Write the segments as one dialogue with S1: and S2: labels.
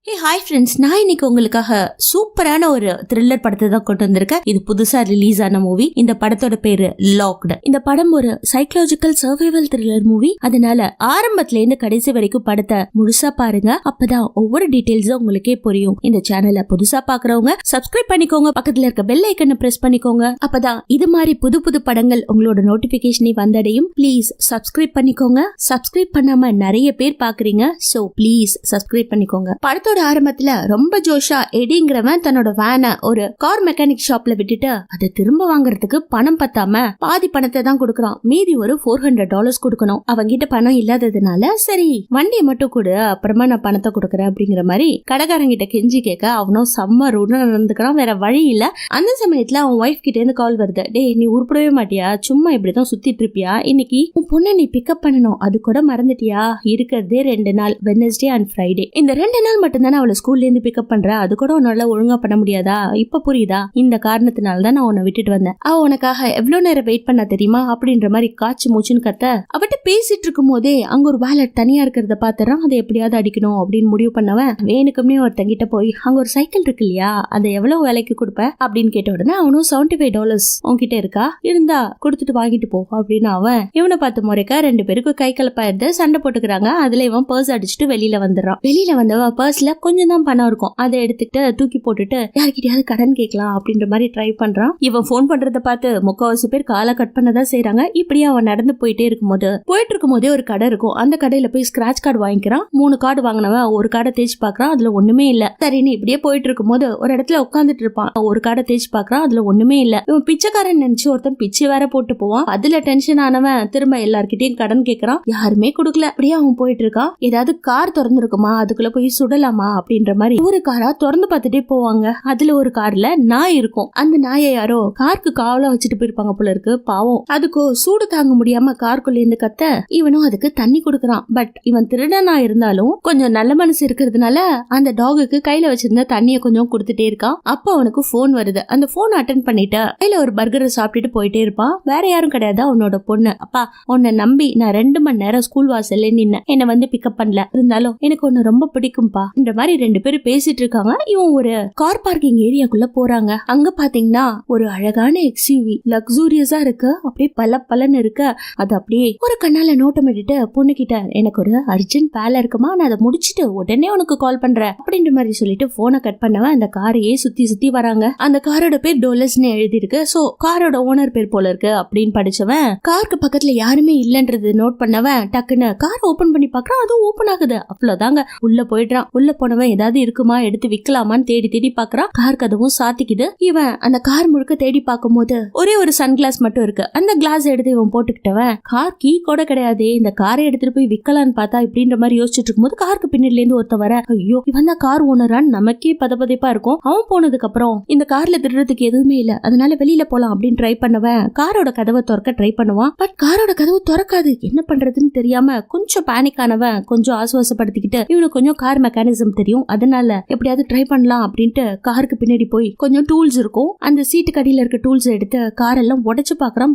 S1: Hi friends, நான் இன்னைக்கு உங்களுக்காக சூப்பரான ஒரு த்ரில்லர் படத்தை தான் கொண்டு வந்திருக்கேன். இது புதுசா ரிலீஸ் ஆன மூவி. இந்த படத்தோட பேரு லாக்டு. இந்த படம் ஒரு சைக்கலாஜிக்கல் சர்வைவல் த்ரில்லர் மூவி. அதனால ஆரம்பத்துல இருந்து கடைசி வரைக்கும் படத்தை முழுசா பாருங்க. அப்பதான் ஒவ்வொரு டீடைல்ஸும் உங்களுக்கே புரியும். இந்த சேனலை புதுசா பாக்குறவங்க சப்ஸ்கிரைப் பண்ணிக்கோங்க, பக்கத்துல இருக்க பெல் ஐக்கனை பிரஸ் பண்ணிக்கோங்க. அப்பதான் இது மாதிரி புது புது படங்கள் உங்களோட நோட்டிபிகேஷனை வந்தடையும். ப்ளீஸ் சப்ஸ்கிரைப் பண்ணிக்கோங்க. சப்ஸ்கிரைப் பண்ணாம நிறைய பேர் பாக்குறீங்க, சோ ப்ளீஸ் சப்ஸ்கிரைப் பண்ணிக்கோங்க. படத்தோட ஆரம்பத்துல ரொம்ப ஜோஷா எடிங்கிறவன் தன்னோட வேனை ஒரு கார் மெக்கானிக் ஷாப்ல விட்டுட்டு அதை திரும்ப வாங்குறதுக்கு பணம் பத்தாம பாதி பணத்தை தான் கொடுக்கறான். மீதி ஒரு $400 கொடுக்கணும். அவங்கிட்ட பணம் இல்லாததுனால சரி வண்டியை மட்டும் கொடு, அப்புறமா நான் பணத்தை கொடுக்கறேன் அப்படிங்கிற மாதிரி கடைக்காரங்கிட்ட கெஞ்சி கேட்க அவனும் செம்ம ரூடா நடந்துக்கிறான். வேற வழி இல்ல. அந்த சமயத்துல அவன் ஒய்ஃப் கிட்ட இருந்து கால் வருது. டே, நீ உருப்படவே மாட்டியா? சும்மா இப்படிதான் சுத்திட்டு இருப்பியா? இன்னைக்கு உன் பொண்ணை நீ பிக்கப் பண்ணணும், அது கூட மறந்துட்டியா? இருக்கிறதே 2 நாள், வெட்னஸ்டே அண்ட் ஃப்ரைடே. இந்த 2 நாள் மட்டும் தானே அவளை ஸ்கூல்ல இருந்து பிக்கப் பண்ற, அது கூட உன்னால ஒழுங்கா பண்ண முடியாதா? இப்ப புரியுதா? இந்த காரணத்தினால தான் நான் உன்னை விட்டுட்டு வந்தேன். அவ உனக்காக எவ்வளவு நேரம் வெயிட் பண்ண தெரியுமா? அப்படின்ற மாதிரி காய்ச்சி மூச்சுன்னு கத்த அவட்ட பேசிட்டு இருக்கும் போதே அங்க ஒரு வேலட் தனியா இருக்கிறத பாத்துறான். அதை எப்படியாவது அடிக்கணும் அப்படின்னு முடிவு பண்ணவன் வேணுக்குமே ஒருத்தங்கிட்ட போய் அங்க ஒரு சைக்கிள் இருக்கு இல்லையா, அதை எவ்வளவு விலைக்கு கொடுப்ப அப்படின்னு கேட்ட உடனே அவனும் $75 உன்கிட்ட இருக்கா, இருந்தா கொடுத்துட்டு வாங்கிட்டு போ அப்படின்னு அவன் இவனை பார்த்து முறைக்க 2 பேருக்கும் கை கலப்பாயிருது. சண்டை போட்டுக்கிறாங்க. அதுல இவன் பர்ஸ் அடிச்சுட்டு வெளியில வந்துடுறான். வெளியில வந்தவ பர்ஸ்ல கொஞ்சம் தான் பணம் இருக்கும். அதை எடுத்துட்டு தூக்கி போட்டுட்டு யார்கிட்டயாவது கடன் கேட்கலாம் அப்படின்ற மாதிரி ட்ரை பண்றான். இவன் போன் பண்றத பார்த்து முக்காவாசி பேர் காலை கட் பண்ணதான் செய்யறாங்க. இப்படியே அவன் நடந்து போயிட்டு இருக்கும்போதே ஒரு கடை இருக்கும். அந்த கடையில போய் ஸ்கிராட்ச் கார்டு வாங்கிக்கிறான். 3 கார்டு வாங்கினவன் ஒரு கார்டை தேய்ச்சி பாக்குறான். அதுல ஒண்ணுமே இல்ல. சரின்னு இப்படியே போயிட்டு இருக்கும் போது ஒரு இடத்துல உட்காந்துட்டு இருப்பான். ஒரு கார்டை தேய்ச்சி பாக்குறான். அதுல ஒண்ணுமே இல்ல. இவன் பிச்சைக்காரன் நினைச்சு ஒருத்தன் பிச்சை வேற போட்டு போவான். அதுல டென்ஷன் ஆனவன் திரும்ப எல்லார்கிட்டயும் கடன் கேட்கறான். யாருமே கொடுக்கல. அப்படியே அவன் போயிட்டு இருக்கான். ஏதாவது கார் திறந்துருக்குமா, அதுக்குள்ள போய் சுடலாமா அப்படின்ற மாதிரி ஒரு காரா திறந்து பார்த்துட்டே போவாங்க. அதுல ஒரு கார்ல நாய் இருக்கும். அந்த நாயை யாரோ காருக்கு காவலா வச்சுட்டு போயிருப்பாங்க போல இருக்கு. பாவம், அதுக்கோ சூடு தாங்க முடியாம காருக்குள்ள இருந்து கத்த இவனும் அதுக்கு தண்ணி கொடுக்கறான். பட் இவன் திருடனா இருந்தாலும் கொஞ்சம் நல்ல மனசு இருக்கிறதுனால அந்த டாகுக்கு கையில வச்சிருந்த தண்ணியை கொஞ்சம் கொடுத்துட்டே இருக்கான். அப்ப அவனுக்கு போன் வருது. அந்த போன் அட்டென்ட் பண்ணிட்டு கையில ஒரு பர்கரை சாப்பிட்டுட்டு போயிட்டே இருப்பான். வேற யாரும் கிடையாது, அவனோட பொண்ணு. அப்பா, உன்னை நம்பி நான் 2 மணி நேரம் ஸ்கூல் வாசல்ல நின்ன, என்ன வந்து பிக்கப் பண்ணல, இருந்தாலும் எனக்கு ஒன்னு ரொம்ப பிடிக்கும்பா இந்த மாதிரி 2 பேரும் பேசிட்டு இருக்காங்க. இவன் ஒரு கார் பார்க்கிங் ஏரியாக்குள்ள போறாங்க. அங்க பாத்தீங்கன்னா ஒரு அழகான எக்ஸ்யூவி லக்ஸூரியஸா இருக்கு. அப்படியே பலன்னு இருக்கு. அது அப்படியே ஒரு கண்ணால நோட்டமிட்டு பொண்ணு கிட்ட எனக்கு ஒரு அர்ஜென்ட் வேலை இருக்குமா, நான் அதை முடிச்சிட்டு உடனே உனக்கு கால் பண்றேன் அப்படின்ற மாதிரி சொல்லிட்டு போனை கட் பண்ணவன் அந்த காரையே சுத்தி வராங்க. அந்த காரோட பேர் டோலஸ்னு எழுதி இருக்கு. சோ காரோட ஓனர் பேர் போல இருக்கு அப்படின்னு படிச்சவன் காருக்கு பக்கத்துல யாருமே இல்லன்றது நோட் பண்ணவன் டக்குன்னு கார் ஓபன் பண்ணி பாக்குறான். அதுவும் ஓபன் ஆகுது. அவ்வளவுதாங்க. உள்ள போயிடுறான். உள்ள போனவன் ஏதாவது இருக்குமா, எடுத்து விக்கலாமான்னு தேடி பாக்குறான். கார் கதவும் சாத்திக்குது. இவன் அந்த கார் முழுக்க தேடி பார்க்கும் போது ஒரே ஒரு சன்கிளாஸ் மட்டும் இருக்கு. அந்த கிளாஸ் எடுத்து இவன் போட்டுக்கிட்டவன் கார் கீ கூட கிடையாது, இந்த காரை எடுத்துட்டு போய் விக்கலான்னு பார்த்தா இப்படின்ற மாதிரி யோசிச்சுட்டு இருக்கும்போது காருக்கு பின்னாடில இருந்து ஒருத்த வர, ஐயோ இவன் தான் கார் ஓனரான்னு நமக்கே பதப்பதைப்பா இருக்கும். அவன் போனதுக்கு அப்புறம் இந்த கார்ல திருடுறதுக்கு எதுவுமே இல்ல, அதனால வெளியில போலாம் அப்படின்னு ட்ரை பண்ணவன் காரோட கதவை திறக்க ட்ரை பண்ணுவான். பட் காரோட கதவு திறக்காது. என்ன பண்றதுன்னு தெரியாம கொஞ்சம் பேனிக் ஆனவன் கொஞ்சம் ஆசுவாசப்படுத்திக்கிட்டு இவனுக்கு கொஞ்சம் கார் மெக்கானிசம் தெரியும், அதனால எப்படியாவது ட்ரை பண்ணலாம் அப்படின்ட்டு காருக்கு பின்னாடி போய் கொஞ்சம் டூல்ஸ் இருக்கும். அந்த சீட்டு கடியில இருக்க டூல்ஸ் எடுத்து கார் எல்லாம் உடைச்சு பாக்குறான்.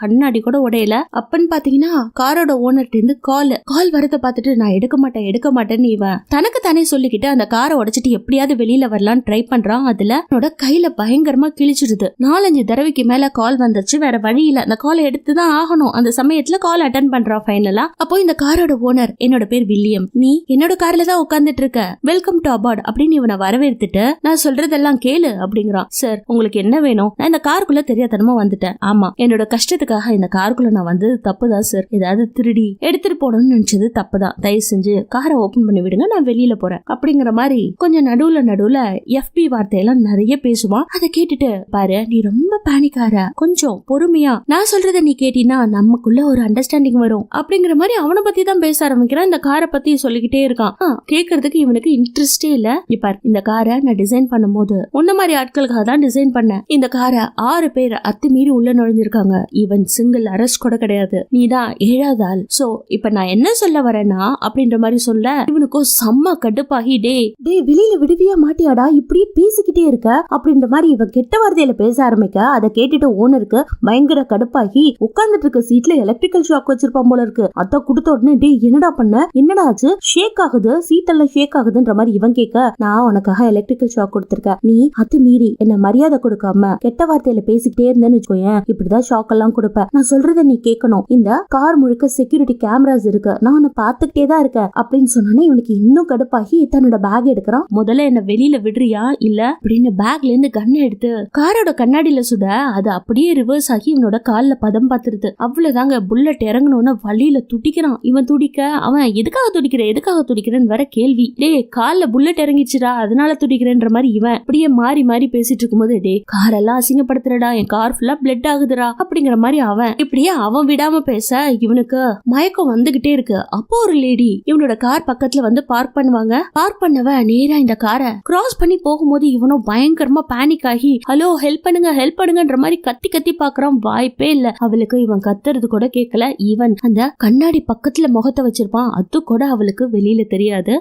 S1: கண்ணாடி கூட உடையல. அப்பன்னு பாத்தீங்கன்னா காரோட ஓனர்ட்ட இருந்து கால் வரத பாத்துட்டு நான் எடுக்க மாட்டேன்னு இவன் தனக்கு தானே சொல்லிக்கிட்டு அந்த காரை உடைச்சிட்டு எப்படியாவது வெளியில வரலான்னு ட்ரை பண்றான். அதுல அவனோட கையில பயங்கரமா கிழிச்சிருது. 4-5 தடவைக்கு மேல கால் வந்துச்சு. வேற வழி இல்ல, அந்த காலை எடுத்துதான் ஆகணும். அந்த சமயத்துல கால் அட்டன் பண்றான் ஃபைனலா. அப்போ இந்த காரோட ஓனர், என்னோட பேர் வில்லியம், நீ என்னோட கார்ல தான் உட்கார்ந்துட்டு இருக்க, வெல்கம் டு அபார்ட் அப்படின்னு இவனை வரவேற்றுட்டு நான் சொல்றதெல்லாம் கேளு அப்படிங்கிறான். சார், உங்களுக்கு என்ன வேணும்? நான் இந்த காருக்குள்ள தெரியாதனமா வந்துட்டேன். ஆமா, என்னோட கஷ்டத்துக்காக இந்த காருக்குள்ள நான் வந்தது தப்புதான் சார். ஏதாவது திருடி எடுத்துட்டு போனோம்னு நினைச்சது தப்புதான். தயவு செஞ்சு காரை ஓபன் பண்ணி விடுங்க, நான் வெளியில போறேன் அப்படிங்கிற மாதிரி கொஞ்சம் நடுவுல FB வார்த்தையெல்லாம் நிறைய பேசுவான். அதை கேட்டுட்டு பாரு, நீ ரொம்ப பேனிக்கார, கொஞ்சம் பொறுமையா நான் சொல்றத நீ கேட்டீன்னா நமக்குள்ள ஒரு அண்டர்ஸ்டாண்டிங் வரும் அப்படிங்கிற மாதிரி அவனை பத்தி தான் பேச ஆரம்பிக்கிறான். இந்த காரை பத்தி சொல்லிக்கிட்டே இருக்கான். கேக்குறதுக்கு இவனுக்கு இன்ட்ரெஸ்டே இல்ல. இப்ப இந்த காரை நான் டிசைன் பண்ணும்போது உன்ன மாதிரி ஆட்களுக்காக தான் டிசைன் பண்ணேன். இந்த காரை 6 பேர் அத்துமீறி உள்ள நுழைஞ்சிருக்காங்க. ஈவன் சிங்கிள் அரெஸ்ட் கூட கிடையாது. நீ தான் 7வது ஆள். சோ இப்ப நான் என்ன சொல்ல வரேன்னா அப்படின்ற மாதிரி சொல்ல இவனுக்கும் செம்ம கடுப்பாகி, டே வெளியில விடுவியா மாட்டியாடா, இப்படியே பேசிக்கிட்டே இருக்க அப்படின்ற மாதிரி இவன் கெட்ட வார்த்தையில பேச ஆரம்பிக்க அதை கேட்டுட்டு ஓனருக்கு பயங்கர கடுப்பாகி உட்கார்ந்துட்டு இருக்க சீட்ல எலக்ட்ரிக்கல் ஷாக் வச்சிருப்பான் போல இருக்கு. அத கொடுத்த உடனே டே என்னடா பண்ண, என்னடா ஆச்சு, ஷேக் ஆகுது, சீட் எல்லாம் ஷேக் ஆகுது ஆகுதுன்ற மாதிரி இவன் கேட்க, நான் உனக்காக எலக்ட்ரிக்கல் ஷாக் கொடுத்திருக்கேன், நீ அத்துமீறி என்ன மரியாதை கொடுக்காம கெட்ட வார்த்தையில பேசிக்கிட்டே இருந்தேன்னு வச்சுக்கோயேன், இப்படிதான் ஷாக் எல்லாம் கொடுப்ப. நான் சொல்றத நீ கேட்கணும். இந்த கார் முழுக்க செக்யூரிட்டி கேமராஸ் இருக்கு, நான் உன்னை பாத்துக்கிட்டே தான் இருக்கேன் அப்படின்னு சொன்னானே இவனுக்கு இன்னும் கடுப்பாகி தன்னோட பேக் எடுக்கிறான். முதல்ல என்ன வெளியில விடுறியா இல்ல அப்படின்னு பேக்ல இருந்து கண்ணை எடுத்து காரோட கண்ணாடியில சுட அது அப்படியே ரிவர்ஸ் ஆகி இவனோட கால்ல பதம் பார்த்துருது. அவ்வளவுதாங்க, புல்லட் இறங்கணும்னு வழியில துடிக்கிறான். இவன் துடிக்க அவன் எதுக்காக துடிக்கிறேன்னு வர கேள்வி. டே கால்ல புல்லட் இறங்கிச்சுடா அதனால துடிக்கிறேன்ற மாதிரி இவன் அப்படியே மாறி மாறி பேசிட்டு இருக்கும்போது, டே காரெல்லாம் அசிங்கப்படுத்துறடா, என் கார் ஃபுல்லா பிளட் ஆகுதுடா அப்படிங்கிற மாதிரி அவன் இப்படியே அவன் விடாம பேச இவனுக்கு மயக்கம் வந்துகிட்டே இருக்கு. அப்போ ஒரு லேடி இவனோட கார் பக்கத்துல வந்து பார்க் பண்ணுவாங்க. பார்க் பண்ணவ நேரா இந்த காரை கிராஸ் பண்ணி போகும்போது இவனும் பயங்கரமா பேனிக் ஆகி ஹலோ ஹெல்ப் பண்ணுங்கன்ற மாதிரி கத்தி கத்தி பாக்குறான். வாய்ப்பே இல்ல, அவளுக்கு இவன் கத்துறது கூட கேட்கல. ஈவன் அந்த கண்ணாடி பக்கத்துல முகத்தை வச்சிருப்பான், அது கூட அவளுக்கு வெளியில தெரியாது.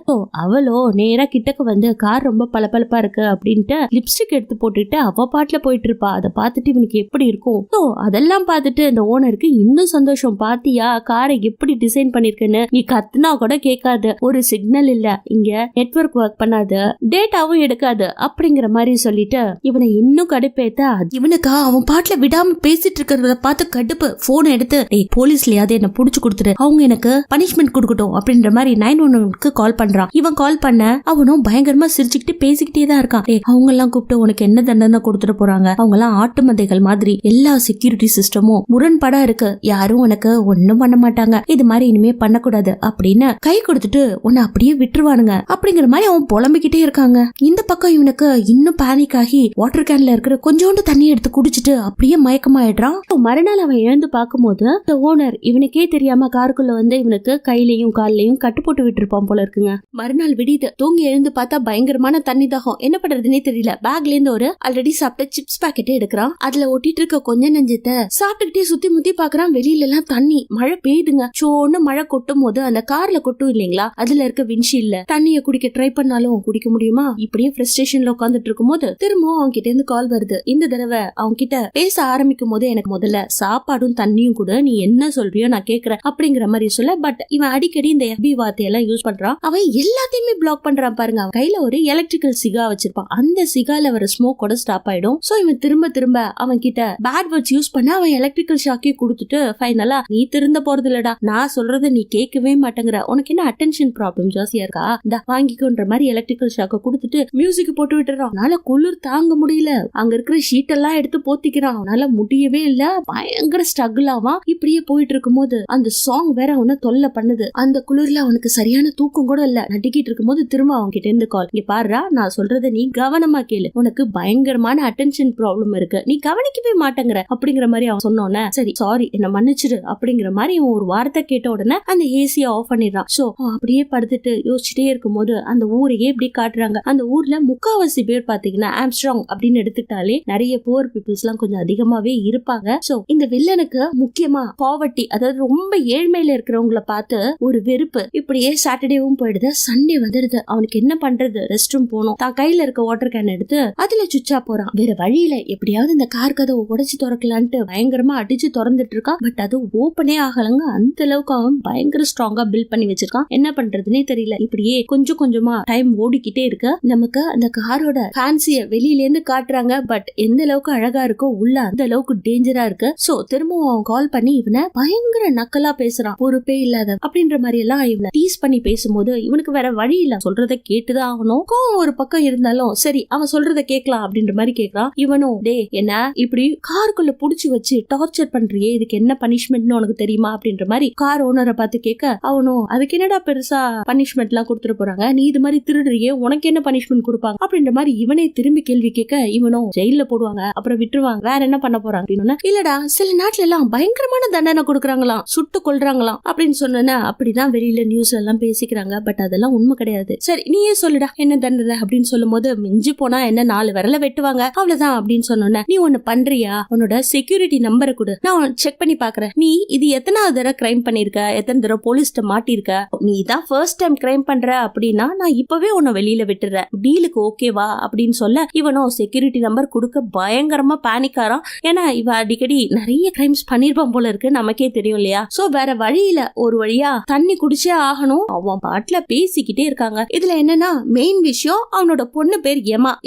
S1: அவளோ நேரா கிட்டக்கு வந்து கார் ரொம்ப பளபளப்பா இருக்கு அப்படின்ட்டு லிப்ஸ்டிக் எடுத்து போட்டுட்டு அவ பாட்டுல போயிட்டு இருப்பா. அதை பார்த்துட்டு இவனுக்கு எப்படி இருக்கும்? அதெல்லாம் பார்த்துட்டு இந்த ஓனருக்கு இன்னும் சந்தோஷம். பாத்தியா காரை எப்படி டிசைன் பண்ணிருக்குன்னு, நீ கத்துனா கூட கேட்காது, ஒரு சிக்னல் இல்ல, இங்க நெட்வொர்க் ஒர்க் பண்ணாது, டேட்டாவும் எடுக்காது அப்படிங்கிற மாதிரி சொல்லிட்டு இவனை இன்னும் கடுப்பேத்த இவனுக்கு அவன் பாட்டுல விடாம பேசிட்டு இருக்கிறத பார்த்து கடுப்பு. போன் எடுத்து போலீஸ்லயாவது என்ன புடிச்சு கொடுத்துரு, அவங்க எனக்கு பனிஷ்மெண்ட் கொடுக்கட்டும் அப்படின்ற மாதிரி 911க்கு கால் பண்றான். இவன் கால் பண்ண அவனும் பயங்கரமா சிரிச்சுக்கிட்டு பேசிக்கிட்டே தான் இருக்கான். அவங்க எல்லாம் கூப்பிட்டு உனக்கு என்ன தண்டனை கொடுத்துட்டு போறாங்க, அவங்க எல்லாம் ஆட்டு மந்தைகள் மாதிரி, எல்லா செக்யூரிட்டி சிஸ்டமும் முரண்படா இருக்கு, யாரும் உனக்கு ஒன்னும் பண்ண மாட்டாங்க, இது மாதிரி இனிமே பண்ணக்கூடாது அப்படின்னு கை கொடுத்துட்டு உன்னை அப்படியே விட்டுருவானுங்க அப்படிங்கிற மாதிரி அவன் புலம்பிக்கிட்டே இருக்காங்க. இந்த பக்கம் இவனுக்கு இன்னும் பேனிக் ஆகி வாட்டர் கேன்ல இருக்கிற கொஞ்சோண்டு தண்ணி எடுத்து குடிச்சிட்டு அப்படியே மயக்கமாயிடுறான். மறுநாள் அவன் எழுந்து பார்க்கும்போது ஓனர் இவனுக்கே தெரியாம காருக்குள்ள வந்து இவனுக்கு கையிலையும் காலையும் கட்டு போட்டு விட்டுருப்பான் போல இருக்குங்க. மறுநாள் விடியுது, தூங்கி எழுந்து பார்த்தா பயங்கரமான தண்ணி தாகம், என்ன பண்றதுன்னே தெரியல. பேக்ல இருந்து ஒரு ஆல்ரெடி சாப்பிட்ட சிப்ஸ் பாக்கெட்டை எடுக்கிறான். அதுல ஒட்டிட்டு இருக்க கொஞ்ச நெஞ்சத்தை சாப்பிட்டுக்கிட்டே சுத்தி முத்தி பாக்குறான். வெளியில எல்லாம் தண்ணி, மழை பெய்யுதுங்க. சோன்னு மழை கொட்டும் போது அந்த கார்ல கொட்டும் இல்லைங்களா, அதுல இருக்க விண்ட்ஷீல்ட்ல தண்ணிய குடிக்க ட்ரை பண்ணாலும் குடிக்க முடியுமா? இப்படியே ஃப்ரஸ்ட்ரேஷன்ல உட்காந்துட்டு இருக்கும் போது திரும்பவும் அவங்க கிட்ட இருந்து கால் வருது. இந்த தடவை அவங்க கிட்ட பேச ஆரம்பிக்கும் போது எனக்கு முதல்ல சாப்பாடும் தண்ணியும் கூட, நீ என்ன சொல்றியோ நான் கேக்குறேன் அப்படிங்கிற மாதிரி சொல்ல. பட் இவன் அடிக்கடி இந்த FB வார்த்தையெல்லாம் யூஸ் பண்றான். அவன் எல்லாத்தையுமே பிளாக் பண்றான் பாருங்க. அவன் கையில ஒரு எலக்ட்ரிக்கல் சிகா வச்சிருப்பான், அந்த சிகால வர ஸ்மோக்கோட ஸ்டாப் ஆயிடும். சோ இவன் திரும்ப திரும்ப அவன் கிட்ட பேட் வேர்ட்ஸ் யூஸ் பண்ண அவன் எலக்ட்ரிக்கல் ஷாக்கே கொடுத்துட்டு ஃபைனலா நீ திருந்த போறது இல்லடா, நான் சொல்றத நீ கேட்கவே மாட்டேங்கிற, உனக்கு என்ன அட்டென்ஷன் ப்ராப்ளம் ஜாஸ்தியா இருக்கா, இந்த வாங்கிக்கோன்ற மாதிரி எலக்ட்ரிக்கல் ஷாக்க கொடுத்துட்டு மியூசிக் போட்டு விட்டுறான். அதனால குளிர் தாங்க முடியல, அங்க இருக்கிற ஷீட் எல்லாம் எடுத்து போத்திக்கிறான். அவனால முடியவே இல்ல, பயங்கர ஸ்ட்ரகிள் ஆவான். இப்படியே போயிட்டு இருக்கும் போது அந்த சாங் வேற அவனை தொல்லை பண்ணுது. அந்த குளிர்ல அவனுக்கு சரியான தூக்கம் கூட இல்ல. நடிக்கிட்டு இருக்கும் போது திரும்ப அவங்க கிட்ட இருந்து கால், இங்க பாருடா நான் சொல்றத நீ கவனமா கேளு, உனக்கு பயங்கரமான அட்டென்ஷன் ப்ராப்ளம் இருக்கு, நீ கவனிக்கவே மாட்டேங்கிற அப்படிங்கிற மாதிரி அவன் சொன்னோன்னே சரி சாரி என்ன மன்னிச்சிடு அப்படிங்கிற மாதிரி அவன் ஒரு வார்த்தை கேட்ட உடனே அந்த ஏசியை ஆஃப் பண்ணிடுறான். சோ அப்படியே படுத்துட்டு யோசிச்சுட்டே இருக்கும் போது அந்த ஊரையே இப்படி காட்டுறாங்க. அந்த ஊர்ல முக்காவாசி பேர் பாத்தீங்கன்னா ஆம்ஸ்ட்ராங் அப்படின்னு எடுத்துக்கிட்டாலே நிறைய புவர் பீப்புள்ஸ் எல்லாம் கொஞ்சம் அதிகமாவே இருப்பாங்க. சோ இந்த வில்லனுக்கு முக்கியமா பாவர்ட்டி, அதாவது ரொம்ப ஏழ்மையில இருக்கிறவங்கள பார்த்து ஒரு வெறுப்பு. இப்படியே சாட்டர்டேவும் போயிடுது, சண்டே வந்துடுது. அவனுக்கு என்ன பண்றது, ரெஸ்ட் ரூம் போனோம். தான் கையில இருக்க வாட்டர் கேன் எடுத்து அதுல சுச்சா போறான். வேற வழியில எப்படியாவது இந்த கார் கதவை உடைச்சு திறக்கலான்ட்டு பயங்கரமா அடிச்சு திறந்துட்டு இருக்கான். பட் அது ஓப்பனே ஆகலங்க. அந்த அளவுக்கு அவன் பயங்கர ஸ்ட்ராங்கா பில்ட் பண்ணி வச்சிருக்கான். என்ன பண்றதுன்னே தெரியல. இப்படியே கொஞ்சம் கொஞ்சமா டைம் ஓடிக்கிட்டே இருக்கு. நமக்கு அந்த காரோட ஃபேன்சிய வெளியில இருந்து காட்டுறாங்க. பட் எந்த அளவுக்கு அழகா இருக்கோ உள்ள அந்த அளவுக்கு டேஞ்சரா இருக்கு. சோ திரும்பவும் அவன் கால் பண்ணி இவனை பயங்கர நக்கலா பேசுறான், பொறுப்பே இல்லாத அப்படின்ற மாதிரி எல்லாம் இவனை டீஸ் பண்ணி பேசும்போது இவனுக்கு வேற வழி இல்ல, சொல்றத கேட்டுதான் ஆகணும். கோவம் ஒரு பக்கம் இருந்தாலும் சரி அவன் சொல்றத கேட்கலாம் அப்படின்ற மாதிரி கேட்கறான். இவனும் டே என்ன இப்படி காருக்குள்ள புடிச்சு வச்சு டார்ச்சர் பண்றியே, இதுக்கு என்ன பனிஷ்மெண்ட்னு உனக்கு தெரியுமா அப்படின்ற மாதிரி கார் ஓனரை பார்த்து கேட்க, அவனும் அதுக்கு என்னடா பெருசா பனிஷ்மெண்ட் எல்லாம் கொடுத்துட்டு போறாங்க, நீ இது மாதிரி திருடுறியே உனக்கு என்ன பனிஷ்மெண்ட் கொடுப்பாங்க அப்படின்ற மாதிரி இவனே திரும்பி கேள்வி கேட்க, இவனும் ஜெயில போடுவாங்க அப்புறம் விட்டுருவாங்க, வேற என்ன பண்ண போறாங்க அப்படின்னு. இல்லடா சில நாட்டுல எல்லாம் பயங்கரமான தண்டனை கொடுக்கறாங்களாம், சுட்டு கொல்றாங்களாம் அப்படின்னு சொன்னா அப்படிதான் வெளியில நியூஸ்ல எல்லாம் பேசிக்கிறாங்க. பட் அதெல்லாம் உண்மை கிடையாது. சரி நீயே சொல்லுடா என்ன தண்டனை அப்படின்னு சொல்லும் போது, மிஞ்சி போனா என்ன 4 விரல வெட்டுவாங்க அவ்வளவுதான் அப்படின்னு சொன்னோன்னே, நீ ஒண்ணு பண்றியா, உன்னோட செக்யூரிட்டி நம்பரை கொடு, நான் செக் பண்ணி பாக்குறேன், நீ இது எத்தனாவது தடவை கிரைம் பண்ணிருக்க, எத்தனை தடவை போலீஸ்ட மாட்டிருக்க, நீ தான் ஃபர்ஸ்ட் டைம் கிரைம் பண்ற அப்படின்னா நான் இப்பவே உன்னை வெளியில விட்டுறேன், டீலுக்கு ஓகேவா அப்படின்னு சொல்ல, இவனும் செக்யூரிட்டி நம்பர் கொடுக்க பயங்கரமா பேனிக்காரான். ஏன்னா இவன் அடிக்கடி நிறைய கிரைம்ஸ் பண்ணிருப்பான் போல இருக்கு, நமக்கே தெரியும் இல்லையா. சோ வேற வழியில ஒரு வழியா தண்ணி குடிச்சே ஆகணும். அவன் பாட்டுல பேசிக்கிட்டே இருக்கான். இருக்காங்க. இதுல என்னன்னா மெயின் விஷயம் அவனோட பொண்ணு பேர்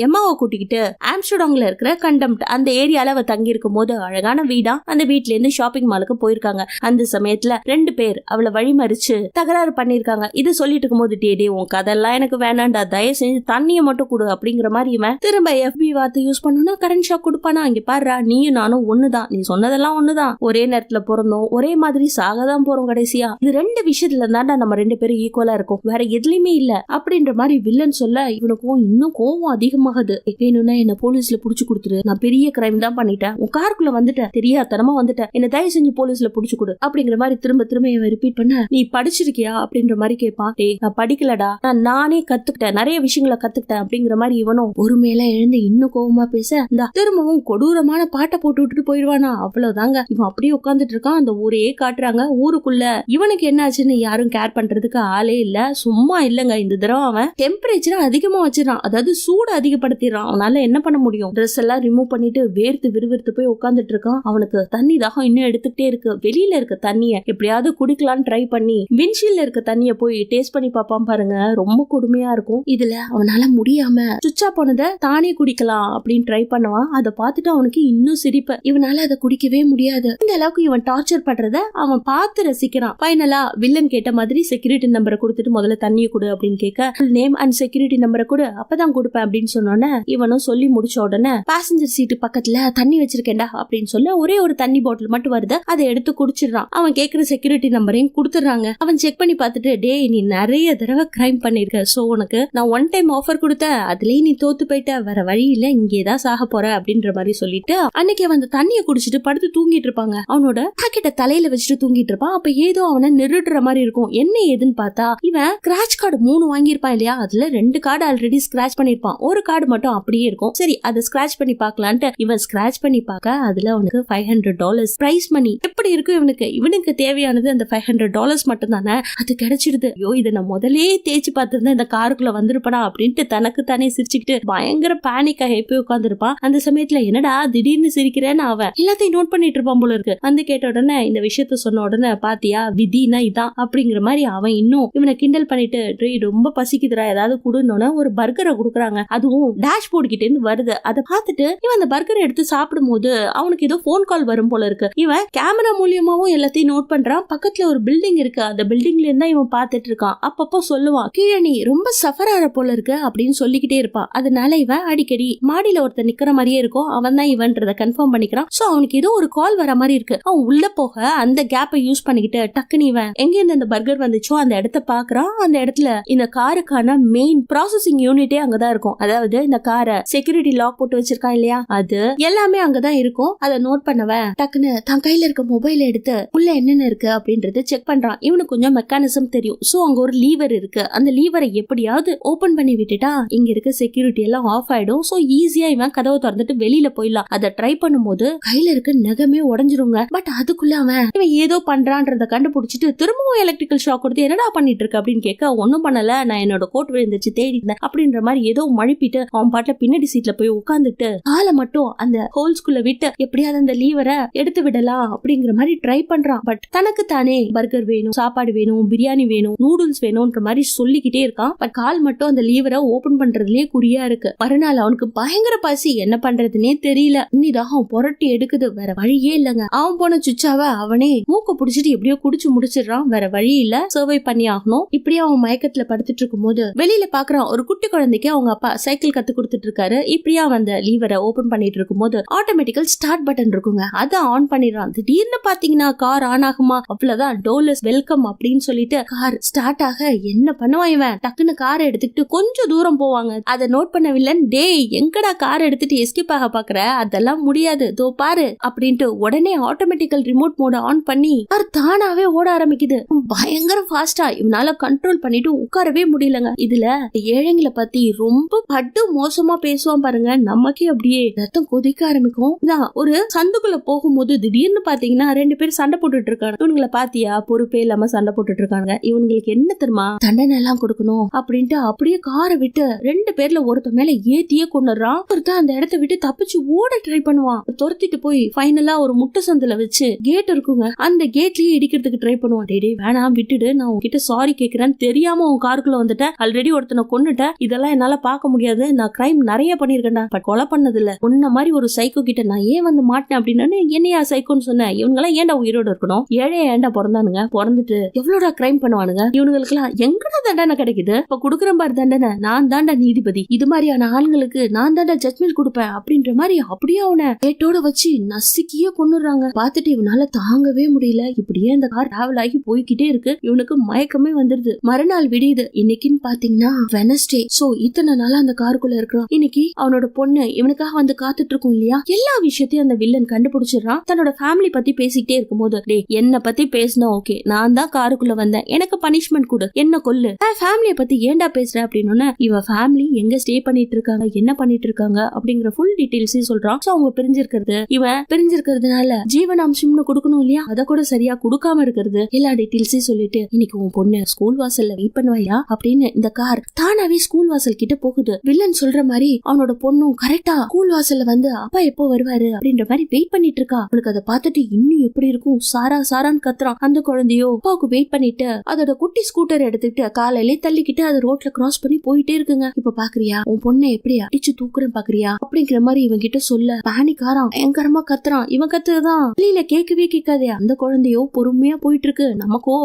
S1: எம்மாவை கூட்டிக்கிட்டு ஆம்ஸ்டர்டாம்ல இருக்கிற கண்டம்ட் அந்த ஏரியால அவ தங்கி இருக்கும் போது அழகான வீடா அந்த வீட்ல இருந்து ஷாப்பிங் மாலுக்கு போயிருக்காங்க. அந்த சமயத்துல 2 பேர் அவளை வழிமறிச்சு தகராறு பண்ணிருக்காங்க. இது சொல்லிட்டு இருக்கும் போது டே உன் கதெல்லாம் எனக்கு வேணாண்டா, தயவு செஞ்சு தண்ணிய மட்டும் கொடு அப்படிங்கிற மாதிரி இவன் திரும்ப FB வார்த்தை யூஸ் பண்ணா கரண்ட் ஷாக் கொடுப்பானா. இங்க பாருடா நீயும் நானும் ஒண்ணுதான், நீ சொன்னதெல்லாம் ஒண்ணுதான், ஒரே நேரத்துல பிறந்தோம், ஒரே மாதிரி சாகதான் போறோம் கடைசியா. இது 2 விஷயத்துல தாண்டா நம்ம 2 பேரும் ஈக்குவலா இருக்கும், வேற எதுலயுமே இல்ல அப்படின்ற மாதிரி வில்லன் சொல்ல இவனுக்கும் இன்னும் கோவம் அதிகமாகுது. வேணும்னா என்ன போலீஸ்ல புடிச்சு கொடுத்துரு, நான் பெரிய கிரைம் தான் பண்ணிட்டேன், உன் காருக்குள்ள வந்துட்டேன், தெரியாதனமா வந்துட்டேன், என்ன தயவு செஞ்சு போலீஸ்ல புடிச்சு கொடு அப்படிங்கிற மாதிரி திரும்ப திரும்ப இவன் ரிப்பீட் பண்ண நீ படிச்சிருக்கியா அப்படின்ற மாதிரி கேட்பான். நான் படிக்கலடா, நானே கத்துக்கிட்டேன், நிறைய விஷயங்களை கத்துக்கிட்டேன் அப்படிங்கிற மாதிரி இவனும் ஒரு மேல எழுந்து இன்னும் கோவமா பேச இந்த திரும்பவும் கொடூரமான பாட்டை போட்டு விட்டுட்டு போயிடுவானா. அவ்வளவுதாங்க. இவன் அப்படியே உட்காந்துட்டு இருக்கான். அந்த ஊரையே காட்டுறாங்க. ஊருக்குள்ள இவனுக்கு என்ன ஆச்சுன்னு யாரும் கேர் பண்றதுக்கு ஆளே இல்ல. சும்மா இல்லங்க, இந்த தடவை அவன் டெம்பரேச்சர் அதிகமா வச்சிடறான், அதாவது சூடு அதிகப்படுத்திடுறான். அவனால என்ன பண்ண முடியும்? ட்ரெஸ் எல்லாம் ரிமூவ் பண்ணிட்டு வேர்த்து விறுவிறுத்து போய் உட்காந்துட்டு இருக்கான். அவனுக்கு தண்ணி தாகம் இன்னும் எடுத்துக்கிட்டே இருக்கு. வெளியில இருக்க தண்ணிய எப்படியாவது குடிக்கலான்னு ட்ரை பண்ணி விண்ட்ஷீல்ட்ல இருக்க தண்ணிய போய் டேஸ்ட் பண்ணி பாப்பான் பாருங்க. ரொம்ப கொடுமையா இருக்கும். இதுல அவனால முடியாம சுச்சா போனதை தானே குடிக்கலாம் அப்படின்னு ட்ரை பண்ணுவான். அதை பார்த்துட்டு அவனுக்கு இன்னும் சிரிப்பு. இவனால அதை குடிக்கவே முடியாது. இந்த அளவுக்கு இவன் டார்ச்சர் பண்றத அவன் பார்த்து ரசிக்கிறான். ஃபைனலா வில்லன் கேட்ட மாதிரி செக்யூரிட்டி நம்பரை கொடுத்துட்டு முதல்ல தண்ணியை கொடு அப்படின்னு கேட்க நேம் அண்ட் செக்யூரிட்டி நம்பரை கொடு அப்பதான் கொடுப்பேன் அப்படின்னு சொன்னோன்னே இவனும் சொல்லி முடிச்ச உடனே பாசஞ்சர் சீட்டு பக்கத்துல தண்ணி வச்சிருக்கேன்டா அப்படின்னு சொல்ல ஒரே ஒரு தண்ணி பாட்டில் மட்டும் வருது, அதை எடுத்து குடிச்சிடறான். அவன் கேட்கிற செக்யூரிட்டி நம்பரையும் கொடுத்துறாங்க. அவன் செக் பண்ணி பார்த்துட்டு டேய் நீ நிறைய தடவை கிரைம் பண்ணிருக்க, சோ உனக்கு நான் 1 டைம் ஆஃபர் கொடுத்தேன், அதுலயே நீ தோத்து போயிட்ட, வேற வழி இல்ல, இங்கேதான் சாக போற அப்படின்ற மாதிரி சொல்லிட்டு அன்னைக்கு அவன் அந்த தண்ணியை குடிச்சிட்டு படுத்து தூங்கிட்டு இருப்பாங்க. அவனோட பாக்கெட்ட தலையில வச்சுட்டு தூங்கிட்டு இருப்பான். அப்ப ஏதோ அவனை நெருடுற மாதிரி இருக்கும். என்ன ஏதுன்னு பார்த்தா இவன் ஸ்கிராட்ச் கார்டு 3 வாங்கியிருப்பான் இல்லையா, அதுல 2 கார்டு ஆல்ரெடி ஸ்கிராட்ச் பண்ணிருப்பான், ஒரு கார்டு மட்டும் அப்படியே இருக்கும். சரி அதை ஸ்கிராட்ச் பண்ணி பார்க்கலான்ட்டு இவன் ஸ்கிராட்ச் பண்ணி பார்க்க அதுல அவனுக்கு $500 பிரைஸ் மணி. எப்படி இருக்கும் இவனுக்கு தேவையானது அந்த $500 மட்டும் தானே, அது கிடைச்சிடுது. ஐயோ இதை நான் முதலே தேய்ச்சி பார்த்திருந்தா இந்த காருக்குள்ள வந்திருப்படா அப்படின்ட்டு தனக்கு தானே சிரிச்சுக்கிட்டு பயங்கர பேனிக் ஆகி போய் உட்காந்துருப்பான். அந்த சமயத்துல என்னடா திடீர்னு சிரிக்கிறேன்னு அவன் எல்லாத்தையும் நோட் பண்ணிட்டு இருப்பான் போல இருக்கு. வந்து கேட்ட உடனே இந்த விஷயத்த சொன்ன உடனே பாத்தியா விதினா இதான் அப்படிங்கிற மாதிரி அவன் இன்னும் இவனை கிண்டல் பண்ணிட்டு ரொம்ப பசிக்குதுரா ஏதாவது குடுன்னு ஒரு பர்கரை குடுக்குறாங்க. அதுவும் டேஷ்போர்ட் கிட்ட இருந்து வருது. அதை பார்த்துட்டு இவன் அந்த பர்கரை எடுத்து சாப்பிடும் போது அவனுக்கு ஏதோ போன் கால் வரும் போல இருக்கு. இவன் கேமரா மூலியமாவும் எல்லாத்தையும் நோட் பண்றான். பக்கத்துல ஒரு பில்டிங் இருக்கு, அந்த பில்டிங்ல இருந்தா இவன் பாத்துட்டு இருக்கான். அப்பப்போ சொல்லுவான் கீழே நீ ரொம்ப சஃபர் ஆற போல இருக்கு அப்படின்னு சொல்லிக்கிட்டே இருப்பான். அதனால இவன் அடிக்கடி மாடியில ஒருத்தர் நிக்கிற மாதிரியே இருக்கும். அவன் தான் இவன்றத கன்ஃபார்ம் பண்ணிக்கிறான். சோ அவனுக்கு ஏதோ ஒரு கால் வர மாதிரி இருக்கு. அவன் உள்ள போக அந்த கேப்பை யூஸ் பண்ணிக்கிட்டு டக்குனு இவன் எங்க இருந்து அந்த பர்கர் வந்துச்சோ அந்த இடத்த பாக்குறான். அந்த இடத்துல இந்த காருக்கான மெயின் ப்ராசஸிங் யூனிட்டே அங்கதான் இருக்கும். அதாவது இந்த காரை செக்யூரிட்டி லாக் போட்டு வச்சிருக்கான் இல்லையா, அது எல்லாமே அங்கதான் இருக்கும். அதை நோட் பண்ணவன் டக்குன்னு தன் கையில இருக்க மொபைல் எடுத்து உள்ள என்னென்ன இருக்கு அப்படின்றது செக் பண்றான். இவனுக்கு கொஞ்சம் மெக்கானிசம் தெரியும். சோ அங்க ஒரு லீவர் இருக்கு. அந்த லீவரை எப்படியாவது ஓபன் பண்ணி விட்டுட்டா இங்க இருக்க செக்யூரிட்டி எல்லாம் ஆஃப் ஆயிடும். சோ ஈஸியா இவன் கதவை திறந்துட்டு வெளியில போயிடலாம். அதை ட்ரை பண்ணும்போது கையில இருக்க நகமே உடஞ்சிருங்க. பட் அதுக்குள்ள இவன் ஏதோ பண்றான்றத கண்டுபிடிச்சிட்டு திரும்பவும் எலக்ட்ரிக்கல் ஷாக் கொடுத்து என்னடா பண்ணிட்டு இருக்க அப்படின்னு கேட்க ஒன்னும் பண்ணல, நான் என்னோட கோட் விழுந்துச்சு தேடி இருந்தேன் அப்படின்ற மாதிரி ஏதோ மழுப்பிட்டு அவன் பாட்டுல பின்னாடி சீட்ல போய் உட்காந்துட்டு காலை மட்டும் அந்த ஹோல்ஸ்குள்ள விட்டு எப்படியாவது அந்த லீவரை எடுத்து விடலாம் அப்படிங்கிற மாதிரி ட்ரை பண்றான். பட் தனக்கு தானே பர்கர் வேணும், சாப்பாடு வேணும், பிரியாணி வேணும், நூடுல்ஸ் வேணும்ன்ற மாதிரி சொல்லிக்கிட்டே இருக்கான். பட் கால் மட்டும் அந்த லீவரை ஓபன் பண்றதுலயே குறியா இருக்கு. மறுநாள் அவனுக்கு பயங்கர பசி, என்ன பண்றதுன்னே தெரியல. இன்னிதான் புரட்டி எடுக்குது, வேற வழியே இல்லங்க. அவன் போன சுச்சாவ அவனே மூக்க புடிச்சிட்டு எப்படியோ குடிச்சு முடிச்சிடறான். வேற வழி இல்ல, சர்வை பண்ணி ஆகணும். இப்படியே அவன் மயக்கத்துல படுத்துட்டு இருக்கும் போது வெளியில பாக்குறான் ஒரு குட்டி குழந்தைக்கு அவங்க அப்பா சைக்கிள் கத்து கொடுத்துட்டு இருக்காரு. இப்படியா அந்த லீவரை ஓபன் பண்ணிட்டு இருக்கும் போது ஆட்டோமேட்டிக்கல் ஸ்டார்ட் பட்டன் இருக்குங்க, அதை ஆன் பண்ணிடுறான். திடீர்னு பாத்தீங்கன்னா கார் ஆன் ஆகுமா, அவ்வளவுதான் டோர்லெஸ் வெல்கம் அப்படின்னு சொல்லிட்டு கார் ஸ்டார்ட் ஆக என்ன பண்ணுவான் இவன், டக்குன்னு காரை எடுத்துக்கிட்டு கொஞ்சம் தூரம் போவாங்க. அதை நோட் பண்ணவில்லை. டேய் எங்கடா கார் எடுத்துட்டு எஸ்கேப் ஆக பாக்குற, அதெல்லாம் முடியாது, தோ பாரு அப்படின்ட்டு உடனே ஆட்டோமேட்டிக்கல் ரிமோட் மோட ஆன் பண்ணி கார் தானாவே ஓட ஆரம்பிக்குது. பயங்கர ஃபாஸ்டா இவனால கண்ட்ரோல் பண்ணிட்டு உட்காரவே முடியலங்க. இதுல ஏழைங்களை பத்தி ரொம்ப பட்டு மோசமா பேசுவான் பாருங்க, நமக்கே அப்படியே ரத்தம் கொதிக்க ஆரம்பிக்கும். ஒரு சந்துக்குள்ள போகும்போது திடீர்னு பாத்தீங்கன்னா 2 பேர் சண்டை போட்டுட்டு இருக்காங்க. இவங்களை பாத்தியா பொறுப்பே இல்லாம சண்டை போட்டுட்டு இருக்காங்க. இவங்களுக்கு என்ன தெரியுமா தண்டனை எல்லாம் கொடுக்கணும் அப்படின்ட்டு அப்படியே காரை விட்டு 2 பேர்ல ஒருத்த மேல ஏத்தியே கொண்டுறான். ஒருத்தன் அந்த இடத்த விட்டு தப்பிச்சு ஓட ட்ரை பண்ணுவான். துரத்திட்டு போய் ஃபைனலா ஒரு முட்டை சந்துல வச்சு கேட் இருக்குங்க, அந்த கேட்லயே இடிக்கிறதுக்கு ட்ரை பண்ணுவான். டேய் வேணாம் விட்டுடு, நான் உன்கிட்ட சாரி கேக்குறேன்னு தெரியாம உன் காருக்குள்ள வந்துட்டேன், ஆல்ரெடி ஒருத்தனை கொன்னுட்டேன், இதெல்லாம் என்னால பார்க்க முடியாது, நான் கிரைம் நிறைய பண்ணிருக்கேன்டா, பட் கொலை பண்ணது இல்ல, உன்ன மாதிரி ஒரு சைக்கோ கிட்ட நான் ஏன் வந்து மாட்டேன் அப்படின்னு என்னையா சைக்கோன்னு சொன்னேன். இவங்க எல்லாம் ஏன்டா உயிரோட இருக்கணும், ஏழையா ஏன்டா பிறந்தானுங்க, பிறந்துட்டு எவ்வளோடா கிரைம் பண்ணுவானுங்க, இவனுங்களுக்கு எல்லாம் எங்கடா தண்டனை கிடைக்குது, இப்ப குடுக்குற மாதிரி தண்டனை, நான் தாண்டா நீதிபதி, இது மாதிரியான ஆளுங்களுக்கு நான் தாண்டா ஜட்மெண்ட் கொடுப்பேன் அப்படின்ற மாதிரி அப்படியே அவனை கேட்டோட வச்சு நசுக்கியே கொன்னுறாங்க. பார்த்துட்டு இவனால தாங்கவே முடியல. இப்படியே இந்த கார் டிராவல் ஆகி போய்கிட்டே இருக்கு. இவனுக்கு மயக்கமே வந்துருது. மறுநாள் விடியுது. இன்னைக்குன்னு பாத்தீங்கன்னா வெனஸ்டே. சோ இத்தனை நாளா அந்த காருக்குள்ள இருக்கிறான். இன்னைக்கு அவனோட பொண்ணு இவனுக்காக வந்து காத்துட்டு இருக்கும் இல்லையா, எல்லா விஷயத்தையும் அந்த வில்லன் கண்டுபிடிச்சிடறான். தன்னோட ஃபேமிலி பத்தி பேசிக்கிட்டே இருக்கும் போது, டே என்ன பத்தி பேசினா ஓகே, நான் தான் காருக்குள்ள வந்தேன், எனக்கு பனிஷ்மெண்ட் கொடு, என்ன கொல்லு, ஃபேமிலிய பத்தி ஏன்டா பேசுற அப்படின்னு இவன் ஃபேமிலி எங்க ஸ்டே பண்ணிட்டு இருக்காங்க, என்ன பண்ணிட்டு இருக்காங்க அப்படிங்கிற ஃபுல் டீடைல்ஸையும் சொல்றான். சோ அவங்க பிரிஞ்சிருக்கிறது, இவன் பிரிஞ்சிருக்கிறதுனால ஜீவனாம்சம்னு கொடுக்கணும் இல்லையா, அத கூட சரியா கொடுக்காம இருக்கிறது, எல்லா டீடைல்ஸையும் சொல்லிட்டு இன்னைக்கு உன் பொண்ணு ஸ்கூல் வாசல்ல வெயிட் பண்ணுவாயா அப்படின்னு இந்த கார் தானாவே ஸ்கூல் வாசல் கிட்ட போகுது. வில்லன் சொல்ற மாதிரி அவனோட பொண்ணும் கரெக்டா ஸ்கூல் வாசல்ல வந்து அப்பா எப்போ வருவாரு அப்படின்ற மாதிரி வெயிட் பண்ணிட்டு இருக்கா. அவனுக்கு அதை பார்த்துட்டு இன்னும் எப்படி இருக்கும், சாரா சாரான்னு கத்துறான். அந்த குழந்தையோ அப்பாவுக்கு வெயிட் பண்ணிட்டு அதோட குட்டி ஸ்கூட்டர் எடுத்துக்கிட்டு காலையிலே தள்ளிக்கிட்டு அது ரோட்ல கிராஸ் பண்ணி போயிட்டே இருக்குங்க. இப்ப பாக்குறியா உன் பொண்ணை எப்படி அடிச்சு தூக்குறேன் பாக்குறியா அப்படிங்கிற மாதிரி இவன் கிட்ட சொல்ல பேனிக்காரான், பயங்கரமா கத்துறான். இவன் கத்துறதான் வெளியில கேட்கவே கேட்காதே. அந்த குழந்தையோ பொறுமையா போயிட்டு இருக்கு. நமக்கோ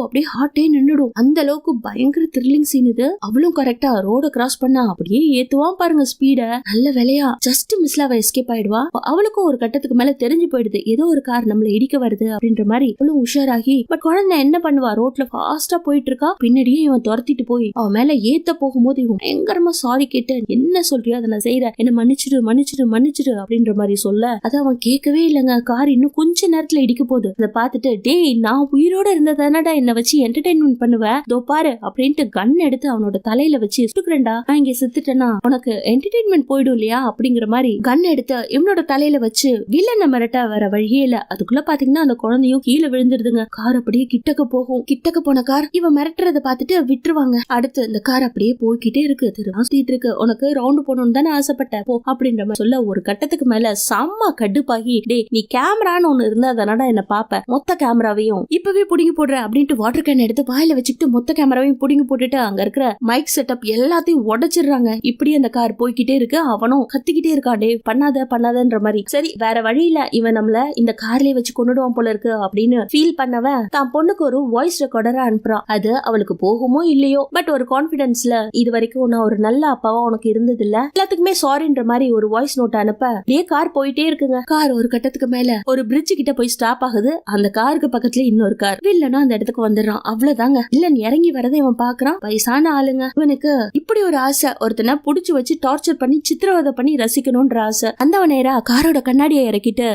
S1: அப்படியே ஹார்ட்டே நின்னுடும். அந்த அளவுக்கு பயங்கர த்ரில்லிங் சீன் இது. அவளும் கரெக்டா ரோட கிராஸ் பண்ணா அப்படியே ஏத்துவான் பாருங்க ஸ்பீட. நல்ல வேலையா ஜஸ்ட் மிஸ்ல அவ எஸ்கேப் ஆயிடுவா. அவளுக்கும் ஒரு கட்டத்துக்கு மேல தெரிஞ்சு போயிடுது ஏதோ ஒரு கார் நம்மள இடிக்க வருது அப்படின்ற மாதிரி. அவளும் உஷாராகி பட் குழந்தை என்ன பண்ணுவா, ரோட்ல ஃபாஸ்டா போயிட்டு இருக்கா. பின்னாடியே இவன் துரத்திட்டு போய் அவன் மேல ஏத்த போகும்போது இவன் பயங்கரமா சாரி கேட்டு, என்ன சொல்றியோ அதை நான் செய்யறேன், என்ன மன்னிச்சிடு மன்னிச்சிடு மன்னிச்சிடு அப்படின்ற மாதிரி சொல்ல, அதை அவன் கேட்கவே இல்லைங்க. கார் இன்னும் கொஞ்ச நேரத்துல இடிக்க போகுது. அதை பார்த்துட்டு, டேய் நான் உயிரோட இருந்ததானடா என்ன வச்சு என்டர்டைன்மெண்ட் பண்ணுவேன், தோ பாரு அப்படின்ட்டு கன் எடுத்து அவனோட தலையில வச்சு சுட்டுக்கிறேன்டா, நான் இங்க செத்துட்டேன்னா உனக்கு என்டர்டைன்மெண்ட் போயிடும் இல்லையா அப்படிங்கிற மாதிரி கன் எடுத்து இவனோட தலையில வச்சு வில்லனை மிரட்ட வர வழியே இல்ல. அதுக்குள்ள பாத்தீங்கன்னா அந்த குழந்தையும் கீழே விழுந்துருதுங்க. கார் அப்படியே கிட்டக்க போகும். கிட்டக்க போன கார் இவன் மிரட்டுறத பார்த்துட்டு விட்டுருவாங்க. அடுத்து இந்த கார் அப்படியே போய்கிட்டே இருக்கு. இருக்கு, உனக்கு ரவுண்டு போகணும்னு தானே ஆசைப்பட்ட போ அப்படின்ற மாதிரி சொல்ல, ஒரு கட்டத்துக்கு மேல செம்ம கடுப்பாகி, டே நீ கேமரான்னு ஒண்ணு இருந்தா தானடா என்ன பாப்ப, மொத்த கேமராவையும் இப்பவே புடிங்கி போடுற அப்படின்ட்டு வாட்டர் கேன் எடுத்து வாயில வச்சுக்கிட்டு மொத்த கேமராவையும் புடிங்கி போட்டுட்டு அங்க இருக்கிற மைக் செட்டப் எல்லாத்தையும் உடைச்சிடுறாங்க. இப்படி அந்த கார் போய்கிட்டே இருக்கு. அவனும் கத்திக்கிட்டே இருக்கா, டே பண்ணாதன்ற மாதிரி. சரி வேற வழியில இவன் நம்மள இந்த கார்லயே வச்சு கொண்டுடுவான் போல இருக்கு அப்படின்னு ஃபீல் பண்ணவன் தான் பொண்ணுக்கு ஒரு வாய்ஸ் ரெக்கார்டரை அனுப்புறான். அது அவளுக்கு போகுமோ இல்லையோ, பட் ஒரு கான்பிடன்ஸ்ல இது வரைக்கும் நான் ஒரு நல்ல அப்பாவா உனக்கு இருந்தது இல்ல, எல்லாத்துக்குமே சாரின்ற மாதிரி ஒரு வாய்ஸ் நோட் அனுப்ப அப்படியே கார் போயிட்டே இருக்குங்க. கார் ஒரு கட்டத்துக்கு மேல ஒரு பிரிட்ஜ் கிட்ட போய் ஸ்டாப் ஆகுது. அந்த காருக்கு பக்கத்துல இன்னொரு கார். வில்லனும் அந்த இடத்துக்கு வந்துடுறான். அவ்வளவுதாங்க. வில்லன் இறங்கி வரதை இவன் பாக்குறான். வயசான ஆளுங்க. இவனுக்கு இப்படி ஒரு ஆசை, ஒருத்தனை புடிச்சு வச்சு டார்ச்சர் பண்ணி சித்திரவதை பண்ணி ரசிக்கணும்ன்ற ஆசை. அந்த நேரா காரோட கண்ணாடியை இறக்கிட்டு,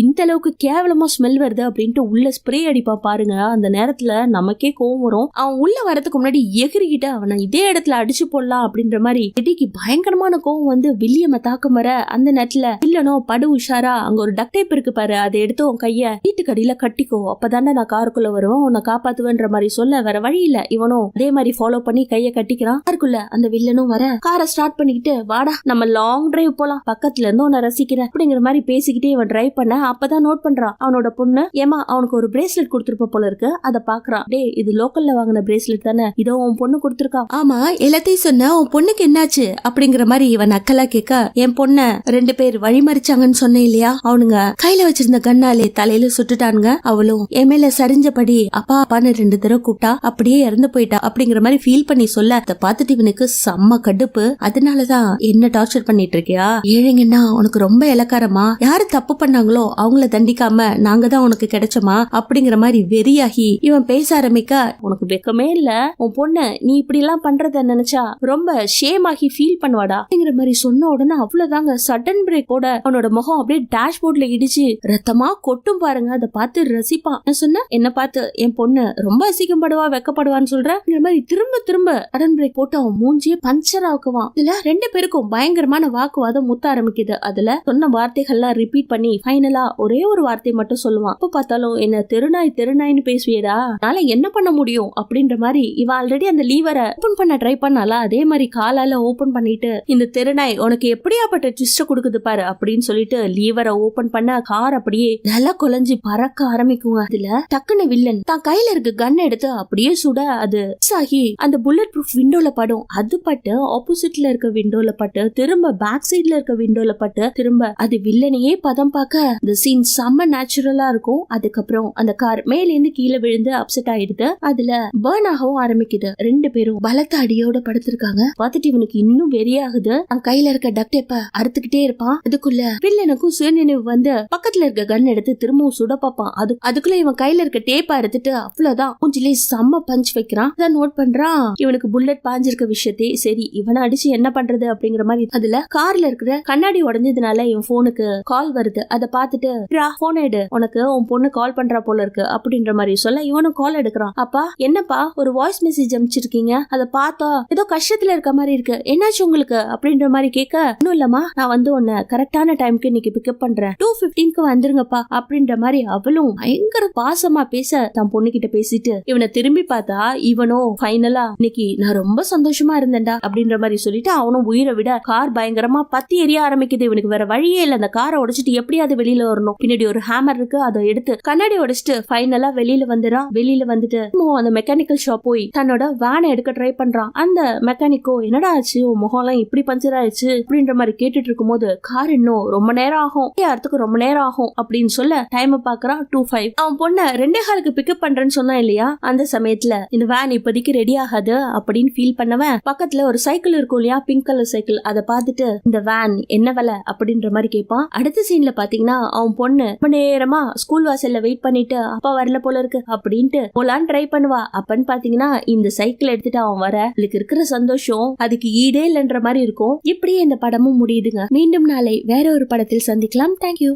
S1: இந்த அளவுக்கு கேவலமா ஸ்மெல் வருது அப்படின்ட்டு உள்ள ஸ்ப்ரே அடிப்பா பாருங்க. அந்த நேரத்துல நமக்கே கோவம் வரும். அவன் உள்ள வரதுக்கு முன்னாடி எகிரிக்கிட்டு அவனை இதே இடத்துல அடிச்சு போடலாம் அப்படின்ற மாதிரி எடிக்கு பயங்கரமான கோவம் வந்து வில்லியம தாக்கம் வர, அந்த நேரத்துல வில்லனோ படு உஷாரா அங்க ஒரு டக் டேப் இருக்கு பாரு, அதை எடுத்து உன் கைய வீட்டுக்கடியில கட்டிக்கோ, அப்பதானே நான் காருக்குள்ள வருவேன், உன்னை காப்பாத்துவேன்ற மாதிரி சொல்ல, வேற வழி இல்ல இவனும் அதே மாதிரி ஃபாலோ பண்ணி கைய கட்டிக்கிறான். காருக்குள்ள அந்த வில்லனும் வர, காரை ஸ்டார்ட் பண்ணிக்கிட்டு வாடா நம்ம லாங் டிரைவ் போலாம், பக்கத்துல இருந்து உன்னை ரசிக்கிறேன் அப்படிங்கிற மாதிரி பேசிக்கிட்டே இவன் டிரைவ் பண்ண, அப்பதான் நோட் பண்றான் அவனோட பொண்ணு ஏமா அவனுக்கு ஒரு பிரேஸ்லெட் கொடுத்துருப்ப போல இருக்கு. அதை பாக்குறான். டே இது லோக்கல்ல வாங்கின பிரேஸ்லெட் தானே, இதோ உன் பொண்ணு கொடுத்துருக்கா. ஆமா எல்லாத்தையும் சொன்ன, உன் பொண்ணுக்கு என்னாச்சு அப்படிங்கிற மாதிரி இவன் நக்கலா கேட்க, என் பொண்ண 2 பேர் வழிமறிச்சாங்கன்னு சொன்னேன் இல்லையா, அவனுங்க கையில வச்சிருந்த கண்ணாலே தலையில சுட்டுட்டானுங்க. அவளும் என் மேல சரிஞ்சபடி அப்பா அப்பான்னு 2 தடவை கூப்பிட்டா, அப்படியே இறந்து போயிட்டா அப்படிங்கிற மாதிரி ஃபீல் பண்ணி சொல்ல, அதை பார்த்துட்டு இவனுக்கு செம்ம கடுப்பு. அதனாலதான் என்ன டார்ச்சர் பண்ணிட்டு இருக்கியா, ஏழைங்கன்னா உனக்கு ரொம்ப இலக்காரமா, யாரு தப்பு பண்ணாங்களோ அவங்கள தண்டிக்காம நாங்க தான் உனக்கு கிடைச்சோமா அப்படிங்கிற மாதிரி வெறியாகி இவன் பேச ஆரம்பிக்க, உனக்கு வெக்கமே இல்ல, உன் பொண்ணு நீ இப்படி எல்லாம் பண்றத நினைச்சா ரொம்ப ஷேம் ஆகி ஃபீல் பண்ணுவாடா அப்படிங்கிற மாதிரி சொன்ன உடனே அவ்வளவுதாங்க சடன் பிரேக் போட அவனோட முகம் அப்படியே டேஷ்போர்ட்ல இடிச்சு ரத்தமா கொட்டும் பாருங்க. அதை பார்த்து ரசிப்பான். நான் சொன்ன என்ன பார்த்து என் பொண்ணு ரொம்ப அசிங்கப்படுவா வெக்கப்படுவான்னு சொல்றேன் மாதிரி திரும்ப திரும்ப சடன் பிரேக் போட்டு அவன் மூஞ்சியே பஞ்சர் ஆக்குவான். இதுல 2 பேருக்கும் பயங்கரமான வாக்குவாதம் முத்த ஆரம்பிக்குது. அதுல சொன்ன வார்த்தைகள்லாம் ரிப்பீட் பண்ணி ஃபைனலா ஒரே ஒரு வார்த்தை மட்டும் சொல்லுவான். அப்ப பார்த்தாலும் என்ன தெருநாய்னு பேசுவியடா, அதனால என்ன பண்ண முடியும் அப்படின்ற மாதிரி இவன் ஆல்ரெடி அந்த லீவரை ஓபன் பண்ண ட்ரை பண்ணால, அதே மாதிரி காலால ஓபன் பண்ணிட்டு இந்த தெருநாய் உனக்கு எப்படியாப்பட்ட ட்விஸ்ட் கொடுக்குது பாரு அப்படின்னு சொல்லிட்டு லீவரை ஓபன் பண்ண கார் அப்படியே நல்லா குலைஞ்சு பறக்க ஆரம்பிக்குங்க. இதுல டக்குன்னு வில்லன் தான் கையில இருக்க கன் எடுத்து அப்படியே சுட கூட அது ஆகி அந்த புல்லட் ப்ரூஃப் விண்டோல படும். அது பட்டு ஆப்போசிட்ல இருக்க விண்டோல பட்டு திரும்ப பேக் சைட்ல இருக்க விண்டோல பட்டு திரும்ப அது வில்லனையே பதம் பார்க்க இந்த சீன் செம்ம நேச்சுரலா இருக்கும். அதுக்கப்புறம் அந்த கார் மேல இருந்து கீழே விழுந்து அப்செட் ஆயிடுது. அதுல பர்ன் ஆகவும் ஆரம்பிக்குது. 2 பேரும் பலத்த அடியோட படுத்திருக்காங்க. பார்த்துட்டு இவனுக்கு இன்னும் வெறியாகுது. அவன் கையில இருக்க டக் டேப்ப அறுத்துக்கிட்டே இருப்பான். அதுக்குள்ள வில்லனுக்கும் சுயநினைவு வந்து பக்கத்துல இருக்க கன் எடுத்து திரும்பவும் சுட பார்ப்பான். அதுக்குள்ள இவன் கையில இருக்க டேப்பா எடுத்துட்டு அவ்வளவுதான் மூஞ்சிலே செம்ம பஞ்ச் வைக்கிறான். அதான் நோட் பண்றான். இவனுக்கு புல்லட் பாஞ்சிருக்க விஷயத்தை. சரி இவனை அடிச்சு என்ன பண்றது அப்படிங்கிற மாதிரி அதுல கார்ல இருக்கிற கண்ணாடி உடஞ்சதுனால இவன் போனுக்கு கால் வருது. அதை பார்த்துட்டு போன் எடு, உனக்கு உன் பொண்ணு கால் பண்றா போல இருக்கு அப்படின்ற மாதிரி சொல்ல இவனும் கால் எடுக்கிறான். அப்பா என்னப்பா ஒரு வாய்ஸ் மெசேஜ் அனுப்பிச்சிருக்கீங்க, அதை பார்த்தா ஏதோ கஷ்டத்துல இருக்க மாதிரி இருக்கு, என்னாச்சு உங்களுக்கு அப்படின்ற மாதிரி கேட்க, இன்னும் இல்லம்மா நான் வந்து உன்னை கரெக்டான டைமுக்கு இன்னைக்கு பிக்கப் பண்றேன், 2:15 வந்துருங்கப்பா அப்படின்ற மாதிரி அவளும் பயங்கர பாசமா பேச தன் பொண்ணு கிட்ட பேசிட்டு இவனை திரும்பி பார்த்தா இவனோ ஃபைனலா இன்னைக்கு நான் ரொம்ப சந்தோஷமா இருந்தேன்டா அப்படின்ற மாதிரி சொல்லிட்டு அவனும் உயிரை விட கார் பயங்கரமா பத்தி எரிய ஆரம்பிக்குது. இவனுக்கு வேற வழியே இல்ல, அந்த காரை உடைச்சிட்டு எப்படியாவது வெளியில வரணும். பின்னாடி ஒரு ஹேமர் இருக்கு, அதை எடுத்து கண்ணாடி உடைச்சிட்டு ஃபைனலா வெளியில வந்துறான். வெளியில வந்துட்டு அந்த மெக்கானிக்கல் ஷாப் போய் தன்னோட வேனை எடுக்க ட்ரை பண்றான். அந்த மெக்கானிக்கோ என்னடா ஆச்சு உன் முகம் எல்லாம் இப்படி பஞ்சர் ஆயிடுச்சு அப்படின்ற மாதிரி கேட்டுட்டு இருக்கும் போது கார் இன்னும் ரொம்ப நேரம் ஆகும், யாரத்துக்கு ரொம்ப நேரம் ஆகும் அப்படின்னு சொல்ல டைம் பாக்குறான் 2:05. அவன் பொண்ண 2:15 பிக்கப் பண்றேன்னு சொன்னா இல்லையா, அந்த சமயத்துல இந்த வேன் இப்போதைக்கு ரெடி ஆகாது அப்படின்னு ஃபீல் பண்ணவன் பக்கத்துல ஒரு சைக்கிள் இருக்கும் இல்லையா, பிங்க் கலர் சைக்கிள், அதை பார்த்துட்டு இந்த வேன் என்ன விலை அப்படின்ற மாதிரி கேட்பான். அடுத்த சீன்ல பாத்தீங்கன்னா அவன் பொண்ணு ரொம்ப நேரமா ஸ்கூல் வாசல்ல வெயிட் பண்ணிட்டு அப்பா வரல போல இருக்கு அப்படின்ட்டு போலான்னு ட்ரை பண்ணுவா. அப்பன்னு பாத்தீங்கன்னா இந்த சைக்கிள் எடுத்துட்டு அவன் வர இதுக்கு இருக்கிற சந்தோஷம் அதுக்கு ஈடே இல்லைன்ற மாதிரி இருக்கும். இப்படியே இந்த படமும் முடியுதுங்க. மீண்டும் நாளை வேற ஒரு படத்தில் சந்திக்கலாம். தேங்க்யூ.